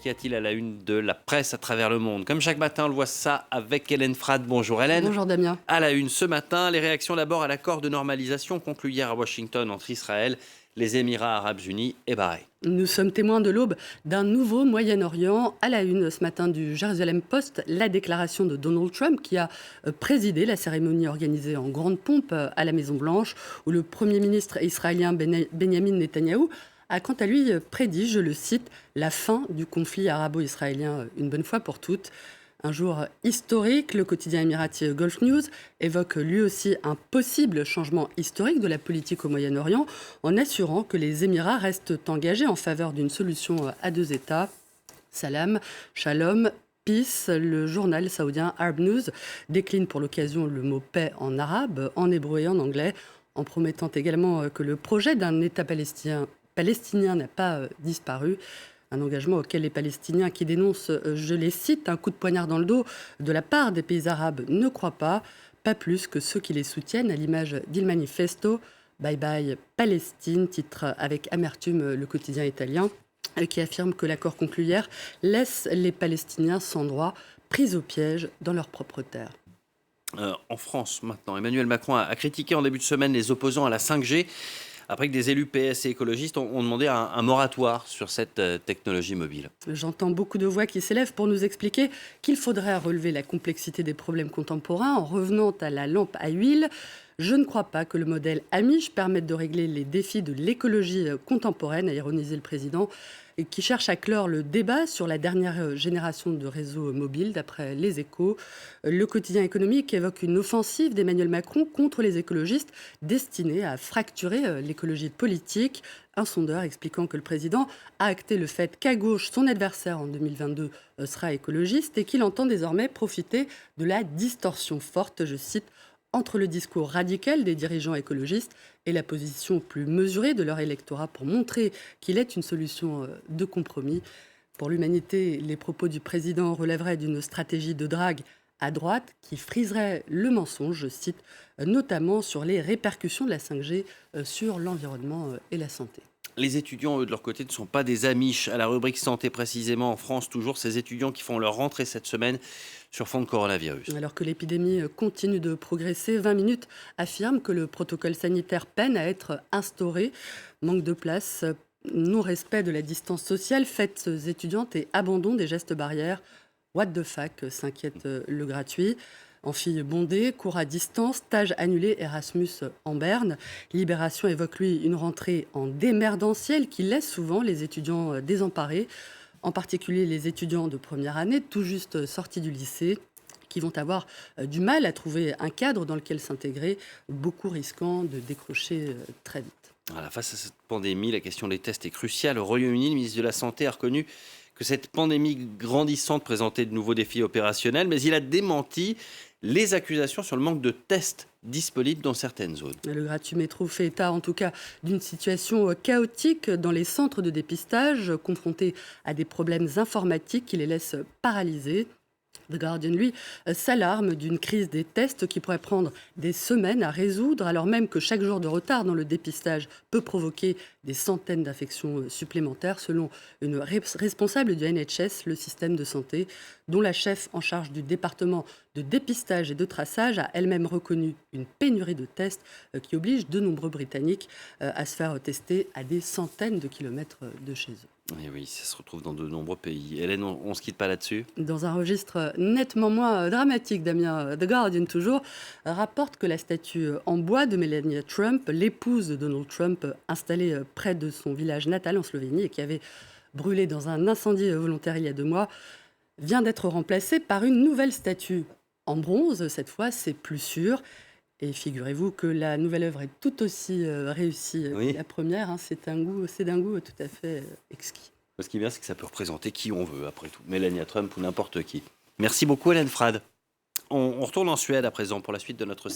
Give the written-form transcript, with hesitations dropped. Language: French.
Qu'y a-t-il à la une de la presse à travers le monde? Comme chaque matin, on le voit ça avec Hélène Frade. Bonjour Hélène. Bonjour Damien. À la une ce matin, les réactions d'abord à l'accord de normalisation conclu hier à Washington entre Israël, les Émirats arabes unis et Bahreïn. Nous sommes témoins de l'aube d'un nouveau Moyen-Orient. À la une ce matin du Jerusalem Post, la déclaration de Donald Trump qui a présidé la cérémonie organisée en grande pompe à la Maison-Blanche, où le Premier ministre israélien Benjamin Netanyahou a quant à lui prédit, je le cite, la fin du conflit arabo-israélien une bonne fois pour toutes. Un jour historique, le quotidien émirati Gulf News évoque lui aussi un possible changement historique de la politique au Moyen-Orient en assurant que les Émirats restent engagés en faveur d'une solution à deux États. Salam, shalom, peace. Le journal saoudien Arab News décline pour l'occasion le mot paix en arabe, en hébreu et en anglais, en promettant également que le projet d'un État palestinien n'a pas disparu. Un engagement auquel les Palestiniens qui dénoncent, je les cite, un coup de poignard dans le dos de la part des pays arabes ne croient pas plus que ceux qui les soutiennent, à l'image d'Il Manifesto. Bye bye Palestine, titre avec amertume le quotidien italien, qui affirme que l'accord conclu hier laisse les Palestiniens sans droit, pris au piège dans leur propre terre. En France, maintenant, Emmanuel Macron a critiqué en début de semaine les opposants à la 5G. Après que des élus PS et écologistes ont demandé un moratoire sur cette technologie mobile. J'entends beaucoup de voix qui s'élèvent pour nous expliquer qu'il faudrait relever la complexité des problèmes contemporains en revenant à la lampe à huile. Je ne crois pas que le modèle Amish permette de régler les défis de l'écologie contemporaine, a ironisé le président, et qui cherche à clore le débat sur la dernière génération de réseaux mobiles, d'après Les Échos. Le quotidien économique évoque une offensive d'Emmanuel Macron contre les écologistes destinée à fracturer l'écologie politique. Un sondeur expliquant que le président a acté le fait qu'à gauche, son adversaire en 2022 sera écologiste et qu'il entend désormais profiter de la distorsion forte, je cite, entre le discours radical des dirigeants écologistes et la position plus mesurée de leur électorat pour montrer qu'il est une solution de compromis. Pour l'humanité, les propos du président relèveraient d'une stratégie de drague à droite qui friserait le mensonge, je cite, notamment sur les répercussions de la 5G sur l'environnement et la santé. Les étudiants, eux, de leur côté, ne sont pas des amiches. À la rubrique santé, précisément, en France, toujours ces étudiants qui font leur rentrée cette semaine sur fond de coronavirus. Alors que l'épidémie continue de progresser, 20 minutes affirme que le protocole sanitaire peine à être instauré. Manque de place, non-respect de la distance sociale, fêtes étudiantes et abandon des gestes barrières. What the fuck, s'inquiète le gratuit. Amphi bondé, cours à distance, stage annulé, Erasmus en berne. Libération évoque lui une rentrée en démerdentiel qui laisse souvent les étudiants désemparés, en particulier les étudiants de première année, tout juste sortis du lycée, qui vont avoir du mal à trouver un cadre dans lequel s'intégrer, beaucoup risquant de décrocher très vite. Voilà, face à cette pandémie, la question des tests est cruciale. Au Royaume-Uni, le ministre de la Santé a reconnu que cette pandémie grandissante présentait de nouveaux défis opérationnels, mais il a démenti les accusations sur le manque de tests disponibles dans certaines zones. Le gratuit métro fait état en tout cas d'une situation chaotique dans les centres de dépistage, confrontés à des problèmes informatiques qui les laissent paralysés. The Guardian, lui, s'alarme d'une crise des tests qui pourrait prendre des semaines à résoudre, alors même que chaque jour de retard dans le dépistage peut provoquer des centaines d'infections supplémentaires, selon une responsable du NHS, le système de santé, dont la chef en charge du département de dépistage et de traçage a elle-même reconnu une pénurie de tests qui oblige de nombreux Britanniques à se faire tester à des centaines de kilomètres de chez eux. Et oui, ça se retrouve dans de nombreux pays. Hélène, on ne se quitte pas là-dessus? Dans un registre nettement moins dramatique, Damien, The Guardian toujours, rapporte que la statue en bois de Melania Trump, l'épouse de Donald Trump, installée près de son village natal en Slovénie et qui avait brûlé dans un incendie volontaire il y a 2 mois, vient d'être remplacée par une nouvelle statue en bronze. Cette fois, c'est plus sûr. Et figurez-vous que la nouvelle œuvre est tout aussi réussie que la première. C'est d'un goût tout à fait exquis. Ce qui est bien, c'est que ça peut représenter qui on veut, après tout. Melania Trump ou n'importe qui. Merci beaucoup, Hélène Frade. On retourne en Suède à présent pour la suite de notre